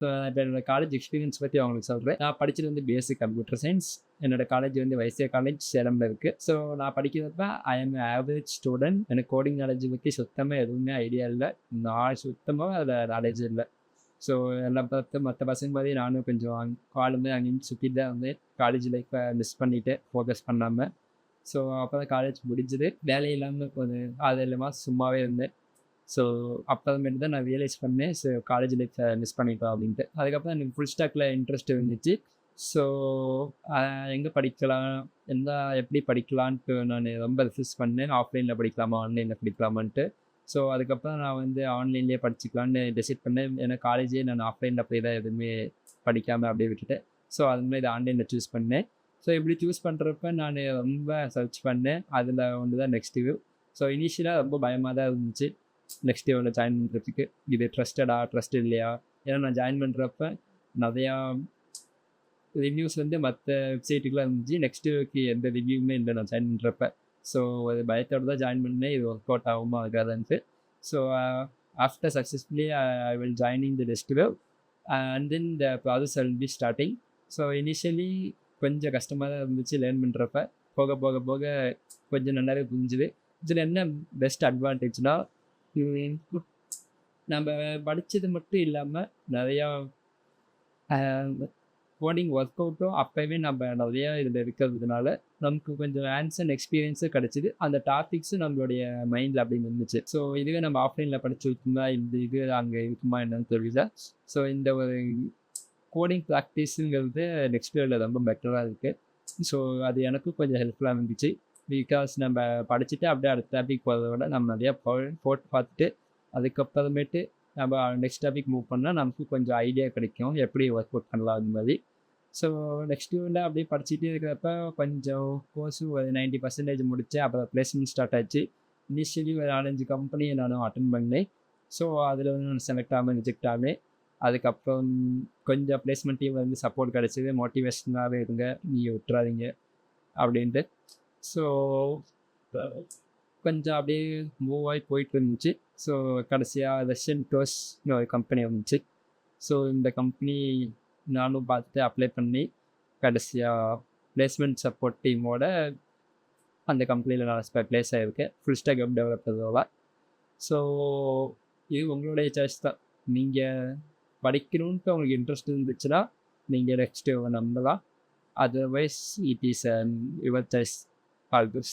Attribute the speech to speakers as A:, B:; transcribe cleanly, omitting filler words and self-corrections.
A: So இப்போ என்னோட college experience பற்றி அவங்களுக்கு சொல்கிறேன். நான் படிச்சது வந்து பிஎஸ்சி கம்ப்யூட்டர் சயின்ஸ். என்னோட காலேஜ் வந்து வைசியா காலேஜ் சேலம்ல இருக்குது. ஸோ நான் படிக்கிறப்ப ஐ எம் ஆவரேஜ் ஸ்டூடெண்ட். எனக்கு கோடிங் நாலேஜ் பற்றி சுத்தமாக எதுவுமே ஐடியா இல்லை. நான் சுத்தமாக அதில் நாலேஜ் இல்லை. ஸோ எல்லாம் பார்த்து மற்ற பசங்க மாதிரி நானும் கொஞ்சம் காலேஜ் அங்கேயும் சுற்றிட்டு தான் வந்து காலேஜ் லைஃப்பை மிஸ் பண்ணிவிட்டு ஃபோக்கஸ் பண்ணாமல். ஸோ அப்போ தான் காலேஜ் முடிஞ்சது. வேலை இல்லாமல் ஒரு 6-7 மாதம் சும்மாவே இருந்தேன். ஸோ அப்புறமேட்டு தான் நான் ரியலைஸ் பண்ணேன், ஸோ காலேஜ் லைஃப்பை மிஸ் பண்ணிட்டோம் அப்படின்ட்டு. அதுக்கப்புறம் எனக்கு ஃபுல் ஸ்டாக்கில் இன்ட்ரெஸ்ட் இருந்துச்சு. ஸோ எங்கே படிக்கலாம், எப்படி படிக்கலான்ட்டு நான் ரொம்ப ரிசர்ச் பண்ணேன். ஆஃப்லைனில் படிக்கலாமா, ஆன்லைனில் படிக்கலாமான்ட்டு. ஸோ அதுக்கப்புறம் நான் வந்து ஆன்லைன்லேயே படிச்சுக்கலான்னு டிசைட் பண்ணேன். ஏன்னா காலேஜே நான் ஆஃப்லைனில் போய் தான் எதுவுமே படிக்காமல் அப்படியே விட்டுட்டேன். ஸோ அதுமாதிரி இதை ஆன்லைனில் சூஸ் பண்ணேன். ஸோ இப்படி சூஸ் பண்ணுறப்ப நான் ரொம்ப சர்ச் பண்ணேன். அதில் ஒன்று தான் நெக்ஸ்டிவ். ஸோ இனிஷியலாக ரொம்ப பயமாக தான் இருந்துச்சு நெக்ஸ்ட் இயரில் ஜாயின் பண்ணுறதுக்கு. இது ட்ரஸ்ட் இல்லையா? ஏன்னா நான் ஜாயின் பண்ணுறப்ப நிறையா ரிவ்யூஸ் வந்து மற்ற வெப்சைட்டுக்குலாம் இருந்துச்சு. நெக்ஸ்ட் இயருக்கு எந்த ரிவ்யூவுமே இல்லை நான் ஜாயின் பண்ணுறப்ப. ஸோ அது பயத்தோடு தான் ஜாயின் பண்ணேன், இது ஒர்க் அவுட் ஆகுமா ஆகாதான்ட்டு. So after successfully I will joining the next wave and then the process will be starting. So initially கொஞ்சம் கஷ்டமாக தான் இருந்துச்சு லேர்ன் பண்ணுறப்ப. போக போக போக கொஞ்சம் நல்லாவே புரிஞ்சுது. இதில் என்ன பெஸ்ட் அட்வான்டேஜ்னால், நம்ம படித்தது மட்டும் இல்லாமல் நிறையா கோடிங் ஒர்க் அவுட்டும் அப்போவே நம்ம நிறையா இதில் இருக்கிறதுனால நமக்கு கொஞ்சம் ஹேண்ட்ஸ் அண்ட் எக்ஸ்பீரியன்ஸும் கிடச்சிது. அந்த டாபிக்ஸும் நம்மளுடைய மைண்டில் அப்படி இருந்துச்சு. ஸோ இதுவே நம்ம ஆஃப்லைனில் படித்து வைக்குமா, இந்த இது அங்கே இருக்குமா என்னன்னு தெரியல. ஸோ இந்த ஒரு கோடிங் ப்ராக்டிஸுங்கிறது நெக்ஸ்ட் இயரில் ரொம்ப பெட்டராக இருக்குது. ஸோ அது எனக்கும் கொஞ்சம் ஹெல்ப்ஃபுல்லாக இருந்துச்சு. பிகாஸ் நம்ம படிச்சுட்டு அப்படியே அடுத்த டாபிக் போகிறத விட நம்ம நிறையா போட்டு பார்த்துட்டு அதுக்கப்புறமேட்டு நம்ம நெக்ஸ்ட் டாபிக் மூவ் பண்ணால் நமக்கு கொஞ்சம் ஐடியா கிடைக்கும் எப்படி ஒர்க் அவுட் பண்ணலாம் அது மாதிரி. ஸோ நெக்ஸ்ட் இயரில் அப்படியே படிச்சுட்டே இருக்கிறப்ப கொஞ்சம் கோர்ஸு ஒரு 90% முடித்தேன். அப்புறம் ப்ளேஸ்மெண்ட் ஸ்டார்ட் ஆச்சு. இனிஷியலி ஒரு 4-5 கம்பெனியை நானும் அட்டன் பண்ணேன். ஸோ அதில் வந்து நான் செலக்ட் ஆகாமல் ரிஜெக்ட் ஆனேன். அதுக்கப்புறம் கொஞ்சம் ப்ளேஸ்மெண்ட் டீம் வந்து சப்போர்ட் கிடச்சிது. மோட்டிவேஷனாகவே இருங்க, நீங்கள் விட்டுறாதீங்க அப்படின்ட்டு. ஸோ கொஞ்சம் அப்படியே மூவ் ஆகி போயிட்டு இருந்துச்சு. ஸோ கடைசியாக ரஷ்யன் டோஸ்னு ஒரு கம்பெனி வந்துச்சு. ஸோ இந்த கம்பெனி நானும் பார்த்துட்டு அப்ளை பண்ணி கடைசியாக ப்ளேஸ்மெண்ட் சப்போர்ட் டீமோட அந்த கம்பெனியில் நான் ப்ளேஸ் ஆகிருக்கேன் ஃபுல் ஸ்டாக் வெப் டெவலப்பரோட. ஸோ இது உங்களுடைய சாய்ஸ் தான். நீங்கள் படிக்கணுன்ட்டு உங்களுக்கு இன்ட்ரெஸ்ட் இருந்துச்சுன்னா நீங்கள் நெக்ஸ்ட்டு நம்பலாம். Otherwise it is your choice. All best.